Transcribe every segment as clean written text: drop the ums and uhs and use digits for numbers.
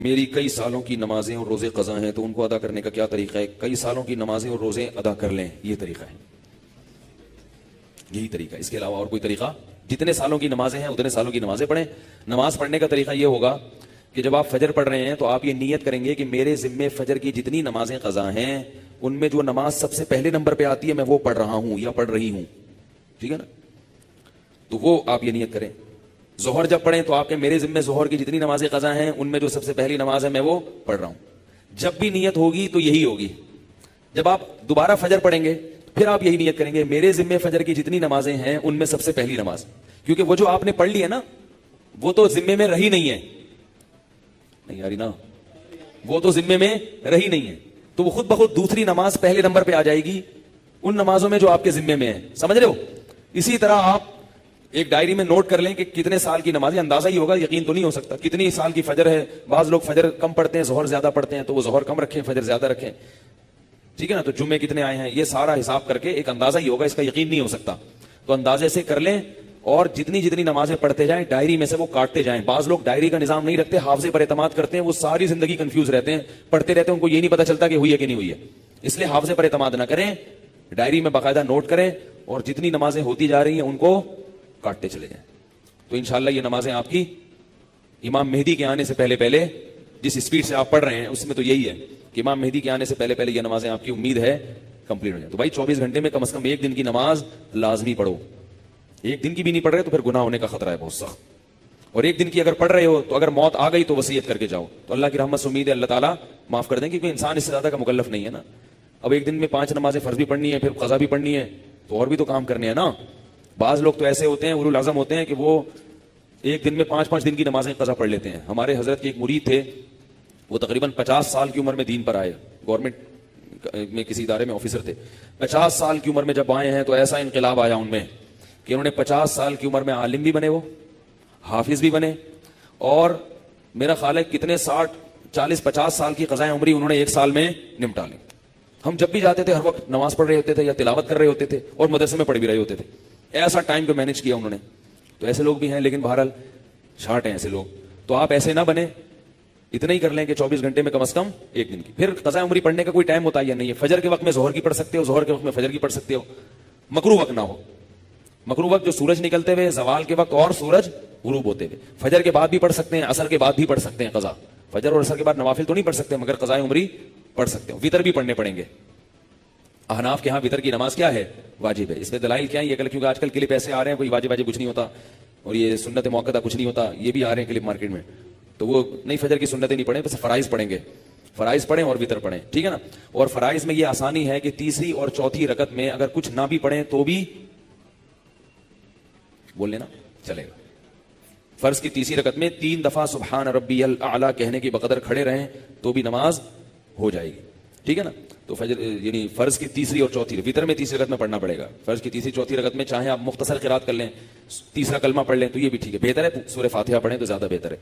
میری کئی سالوں کی نمازیں اور روزے قضا ہیں تو ان کو ادا کرنے کا کیا طریقہ ہے؟ کئی سالوں کی نمازیں اور روزے ادا کر لیں، یہ طریقہ ہے، یہی طریقہ ہے، اس کے علاوہ اور کوئی طریقہ؟ جتنے سالوں کی نمازیں ہیں اتنے سالوں کی نمازیں پڑھیں۔ نماز پڑھنے کا طریقہ یہ ہوگا کہ جب آپ فجر پڑھ رہے ہیں تو آپ یہ نیت کریں گے کہ میرے ذمے فجر کی جتنی نمازیں قضا ہیں ان میں جو نماز سب سے پہلے نمبر پہ آتی ہے میں وہ پڑھ رہا ہوں یا پڑھ رہی ہوں، ٹھیک ہے نا؟ تو وہ آپ یہ نیت کریں۔ ظہر جب پڑھیں تو آپ کے میرے ذمے ظہر کی جتنی نمازیں قضا ہیں ان میں جو سب سے پہلی نماز ہے میں وہ پڑھ رہا ہوں۔ جب بھی نیت ہوگی تو یہی ہوگی۔ جب آپ دوبارہ فجر پڑھیں گے پھر آپ یہی نیت کریں گے میرے ذمے فجر کی جتنی نمازیں ہیں ان میں سب سے پہلی نماز، کیونکہ وہ جو آپ نے پڑھ لی ہے نا وہ تو ذمے میں رہی نہیں ہے، نہیں یاری نا، وہ تو ذمے میں رہی نہیں ہے، تو وہ خود بخود دوسری نماز پہلے نمبر پہ آ جائے گی ان نمازوں میں جو آپ کے ذمے میں ہے، سمجھ رہے ہو؟ اسی طرح آپ ایک ڈائری میں نوٹ کر لیں کہ کتنے سال کی نماز، اندازہ ہی ہوگا، یقین تو نہیں ہو سکتا، کتنی سال کی فجر ہے۔ بعض لوگ فجر کم پڑھتے ہیں ظہر زیادہ پڑھتے ہیں تو وہ ظہر کم رکھیں فجر زیادہ رکھیں، ٹھیک ہے نا؟ تو جمعے کتنے آئے ہیں یہ سارا حساب کر کے ایک اندازہ ہی ہوگا، اس کا یقین نہیں ہو سکتا، تو اندازے سے کر لیں اور جتنی جتنی نمازیں پڑھتے جائیں ڈائری میں سے وہ کاٹتے جائیں۔ بعض لوگ ڈائری کا نظام نہیں رکھتے، حافظے پر اعتماد کرتے ہیں، وہ ساری زندگی کنفیوز رہتے ہیں، پڑھتے رہتے ہیں، ان کو یہ نہیں پتا چلتا کہ ہوئی ہے کہ نہیں ہوئی ہے، اس لیے حافظے پر اعتماد نہ کریں، ڈائری میں باقاعدہ نوٹ کریں اور جتنی نمازیں ہوتی جا رہی ہیں ان کو کاٹتے چلے جائیں۔ تو انشاءاللہ یہ نمازیں آپ کی امام مہدی کے آنے سے پہلے پہلے، جس اسپیڈ سے آپ پڑھ رہے ہیں اس میں تو یہی ہے کہ امام مہدی کے آنے سے پہلے پہلے یہ نمازیں آپ کی امید ہے کمپلیٹ ہو جائیں۔ تو بھائی 24 گھنٹے میں کم از کم ایک دن کی نماز لازمی پڑھو۔ ایک دن کی بھی نہیں پڑھ رہے تو پھر گناہ ہونے کا خطرہ ہے بہت سخت، اور ایک دن کی اگر پڑھ رہے ہو تو اگر موت آ گئی تو وصیت کر کے جاؤ، تو اللہ کی رحمت سے امید ہے اللہ تعالیٰ معاف کر دیں، کیونکہ انسان اس سے زیادہ کا مکلف نہیں ہے نا۔ اب ایک دن میں 5 نمازیں فرض بھی پڑھنی ہے پھر قضا بھی پڑھنی ہے تو اور بھی تو کام کرنے ہیں نا۔ بعض لوگ تو ایسے ہوتے ہیں اولو العزم ہوتے ہیں کہ وہ ایک دن میں 5 دن کی نمازیں قضا پڑھ لیتے ہیں۔ ہمارے حضرت کے ایک مرید تھے، وہ تقریباً 50 سال کی عمر میں دین پر آئے، گورنمنٹ میں کسی ادارے میں آفیسر تھے۔ 50 سال کی عمر میں جب آئے ہیں تو ایسا انقلاب آیا ان میں کہ انہوں نے 50 سال کی عمر میں عالم بھی بنے، وہ حافظ بھی بنے، اور میرا خیال ہے کتنے 40-50 سال کی قضائیں عمری انہوں نے ایک سال میں نمٹا لی۔ ہم جب بھی جاتے تھے ہر وقت نماز پڑھ رہے ہوتے تھے یا تلاوت کر رہے ہوتے تھے اور مدرسے میں پڑھ بھی رہے ہوتے تھے، ایسا ٹائم کو مینج کیا انہوں نے۔ تو ایسے لوگ بھی ہیں لیکن بہرحال شارٹ ہیں ایسے لوگ، تو آپ ایسے نہ بنے، اتنا ہی کر لیں کہ 24 گھنٹے میں کم از کم ایک دن کی۔ پھر قضاء عمری پڑھنے کا کوئی ٹائم ہوتا ہے یا نہیں ہے؟ فجر کے وقت میں ظہر کی پڑھ سکتے ہو، ظہر کے وقت میں فجر کی پڑھ سکتے ہو، مکروہ وقت نہ ہو۔ مکروہ وقت جو سورج نکلتے ہوئے، زوال کے وقت اور سورج غروب ہوتے ہوئے، فجر کے بعد بھی پڑھ سکتے ہیں، عصر کے بعد بھی پڑھ سکتے ہیں قضا۔ فجر اور عصر کے بعد نوافل تو نہیں پڑھ سکتے مگر قضاء عمری پڑھ سکتے ہو۔ وتر بھی پڑھنے پڑیں گے۔ احناف کے ہاں وتر کی نماز کیا ہے؟ واجب ہے۔ اس میں دلائل کیا ہے؟ یہ کیونکہ آج کل کلپ ایسے آ رہے ہیں کوئی واجب کچھ نہیں ہوتا اور یہ سنت موقعہ کچھ نہیں ہوتا، یہ بھی آ رہے ہیں کلپ مارکیٹ میں، تو وہ نہیں، فجر کی سنتیں نہیں پڑھیں، بس فرائض پڑھیں گے، فرائض پڑھیں اور وتر پڑھیں، ٹھیک ہے نا؟ اور فرائض میں یہ آسانی ہے کہ تیسری اور چوتھی رکعت میں اگر کچھ نہ بھی پڑھیں تو بھی بول لینا چلے گا۔ فرض کی تیسری رکعت میں 3 دفعہ سبحان ربی الاعلی کہنے کے بقدر کھڑے رہیں تو بھی نماز ہو جائے گی، ٹھیک ہے نا؟ تو فجر یعنی فرض کی تیسری اور چوتھی، وتر میں تیسری رکعت میں پڑھنا پڑے گا، فرض کی تیسری چوتھی رکعت میں چاہے آپ مختصر قرات کر لیں، تیسرا کلمہ پڑھ لیں تو یہ بھی ٹھیک ہے، بہتر ہے سورہ فاتحہ پڑھیں تو زیادہ بہتر ہے،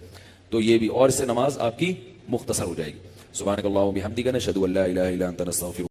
تو یہ بھی، اور اس سے نماز آپ کی مختصر ہو جائے گی۔ سبحانک اللہم و بحمدک، نشہد ان لا الہ الا انت، نستغفرک۔